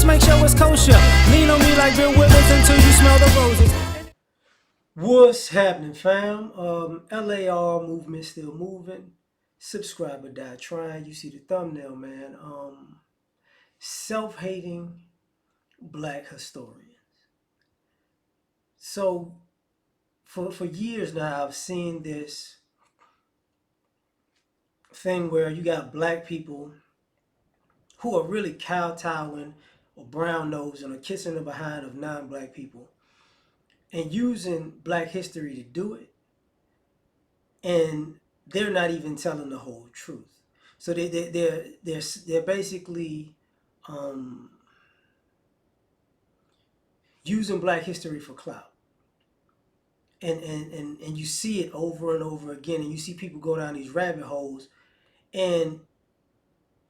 make sure it's kosher. Lean on me like Bill Withers until you smell the roses. What's happening, fam? L.A.R. movement still moving. Subscriber die trying. You see the thumbnail, man. Self-hating black historians. So for years now, I've seen this thing where you got black people who are really kowtowing or brown nosing or kissing the behind of non-black people and using black history to do it, and they're not even telling the whole truth. So they're basically using black history for clout. And you see it over and over again, and you see people go down these rabbit holes, and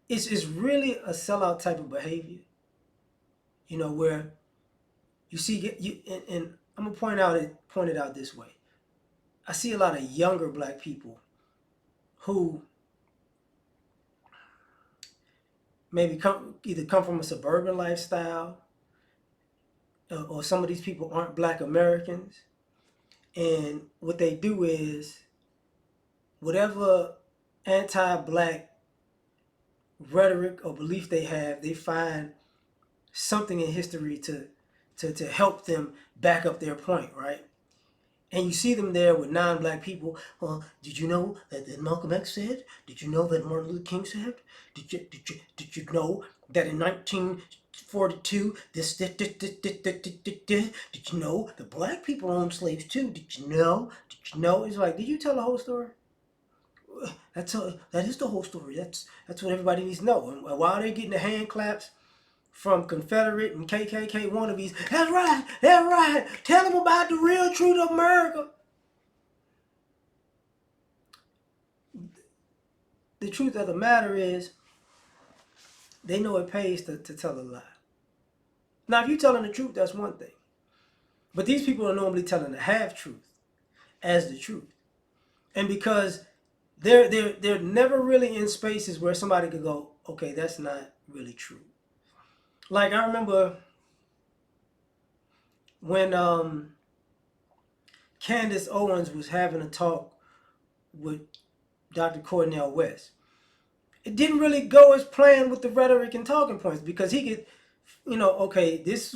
it's really a sellout type of behavior, where you see and I'm gonna point it out this way. I see a lot of younger black people who maybe either come from a suburban lifestyle, or some of these people aren't black Americans, and what they do is whatever anti-black rhetoric or belief they have, they find something in history to help them back up their point, right? And you see them there with non-black people. Did you know that Malcolm X said? Did you know that Martin Luther King said? Did you know that in 1942 did you know the black people owned slaves too? Did you know? It's like, did you tell the whole story? That is the whole story. That's what everybody needs to know. And while they're getting the hand claps from Confederate and KKK wannabes, that's right. Tell them about the real truth of America. The truth of the matter is, they know it pays to tell a lie. Now, if you're telling the truth, that's one thing. But these people are normally telling the half-truth as the truth. And because they're never really in spaces where somebody could go, okay, that's not really true. Like, I remember when Candace Owens was having a talk with Dr. Cornel West. It didn't really go as planned with the rhetoric and talking points, because he could, okay, this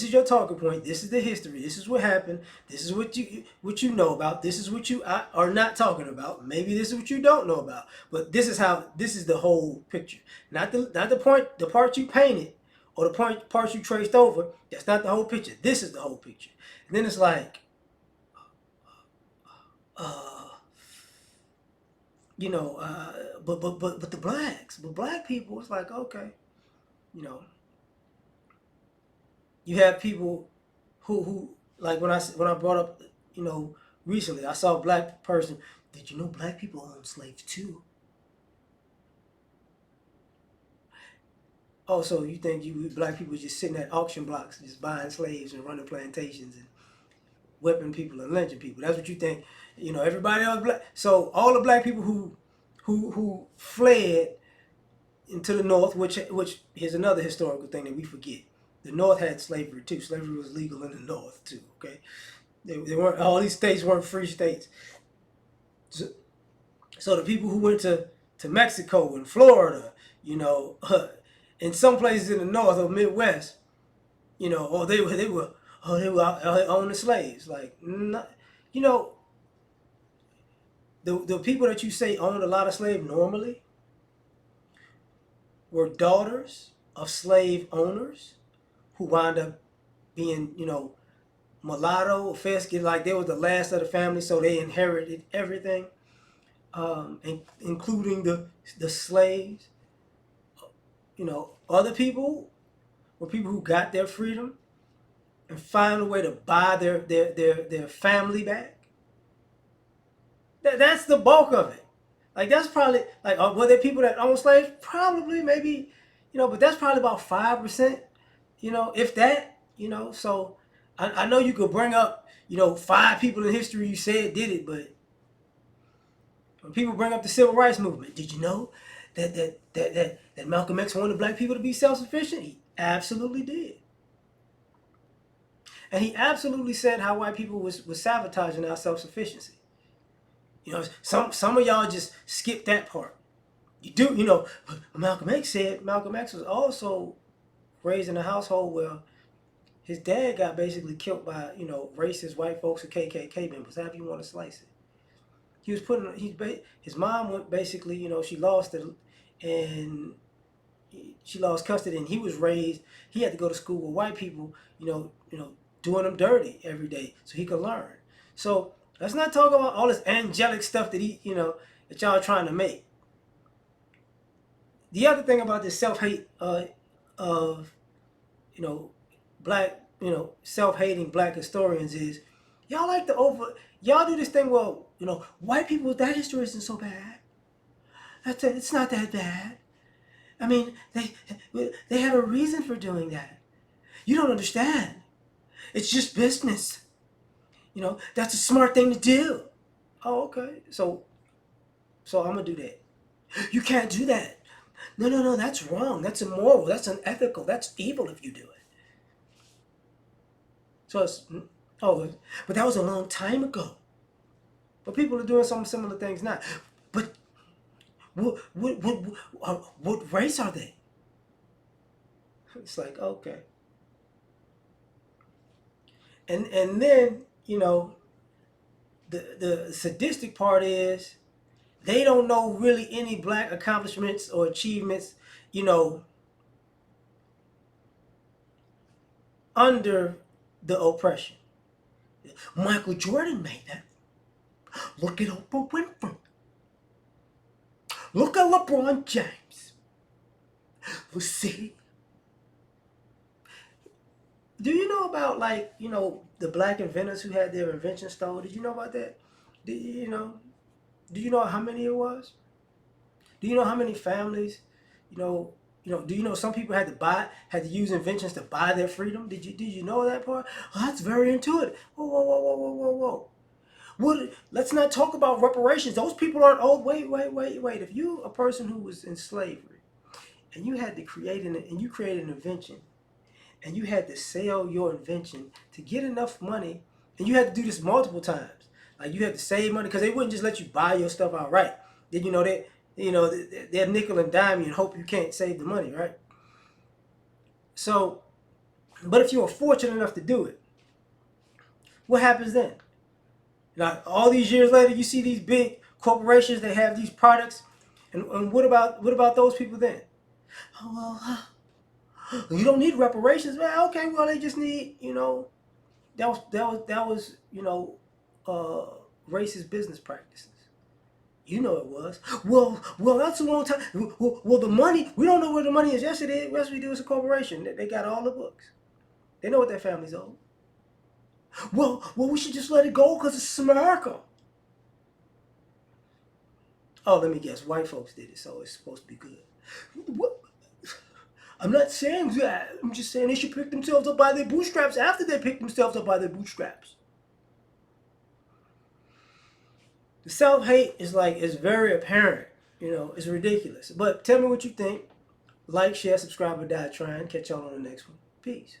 is your talking point. This is the history. This is what happened. This is what you know about. This is what you are not talking about. Maybe this is what you don't know about. But this is the whole picture. Not the part you painted or the parts you traced over. That's not the whole picture. This is the whole picture. And then it's like, but the blacks, but black people, it's like, okay, you have people who like when I brought up, recently I saw a black person. Did you know black people own slaves too? Oh, so you think black people just sitting at auction blocks just buying slaves and running plantations and whipping people and lynching people? That's what you think? Everybody else black. So all the black people who fled into the North, which is another historical thing that we forget. The North had slavery too. Slavery was legal in the North too. Okay, they weren't. All these states weren't free states. So the people who went to Mexico and Florida, in some places in the North or Midwest, or they were out owning slaves. Like, not, the people that you say owned a lot of slaves normally were daughters of slave owners who wound up being, mulatto or fescue, like they were the last of the family, so they inherited everything, including the slaves. Other people were people who got their freedom and found a way to buy their family back. That's the bulk of it. Like, that's probably, like, were there people that own slaves? Probably, maybe, but that's probably about 5%, if that, So I know you could bring up, 5 people in history you said did it, but when people bring up the civil rights movement, did you know that Malcolm X wanted black people to be self-sufficient? He absolutely did. And he absolutely said how white people was sabotaging our self-sufficiency. You know, some of y'all just skip that part. You do, you know, Malcolm X was also raised in a household where his dad got basically killed by, you know, racist white folks or KKK members, however you want to slice it. He was putting, his mom went basically, you know, she lost it, and she lost custody, and he was raised. He had to go to school with white people, doing them dirty every day so he could learn. So let's not talk about all this angelic stuff that that y'all are trying to make. The other thing about this self hate of you know black self hating black historians is y'all like to over y'all do this thing. Well, white people, that history isn't so bad. It's not that bad. I mean, they have a reason for doing that. You don't understand. It's just business. That's a smart thing to do. Oh, okay. So I'm gonna do that. You can't do that. No, no, no. That's wrong. That's immoral. That's unethical. That's evil if you do it. So it's but that was a long time ago. But people are doing some similar things now. But what race are they? It's like, okay. And then the sadistic part is they don't know really any black accomplishments or achievements, under the oppression. Michael Jordan made that. Look at Oprah Winfrey. Look at LeBron James. Let's see. Do you know about, the black inventors who had their invention stolen? Did you know about that? Do you know how many it was? Do you know how many families, do you know some people had to use inventions to buy their freedom? Did you know that part? Oh, that's very intuitive. Whoa, whoa, whoa, whoa, whoa, whoa, whoa. Let's not talk about reparations. Those people aren't old. Wait. If you a person who was in slavery and you had to and you created an invention and you had to sell your invention to get enough money, and you had to do this multiple times. Like, you had to save money because they wouldn't just let you buy your stuff outright. Then they're nickel and dime you and hope you can't save the money, right? So, but if you were fortunate enough to do it, what happens then? Now, all these years later, you see these big corporations that have these products, and what about those people then? Oh, well, you don't need reparations. Well, okay, well, they just need, that was uh, racist business practices. It was. Well, that's a long time. Well, the money, we don't know where the money is. Yes, it is. Yes, we do. It's a corporation. They got all the books. They know what their families owe. Well, we should just let it go because it's America. Oh, let me guess. White folks did it, so it's supposed to be good. What? I'm not saying that. I'm just saying they should pick themselves up by their bootstraps after they pick themselves up by their bootstraps. The self-hate is very apparent. It's ridiculous. But tell me what you think. Like, share, subscribe, or die trying. Catch y'all on the next one. Peace.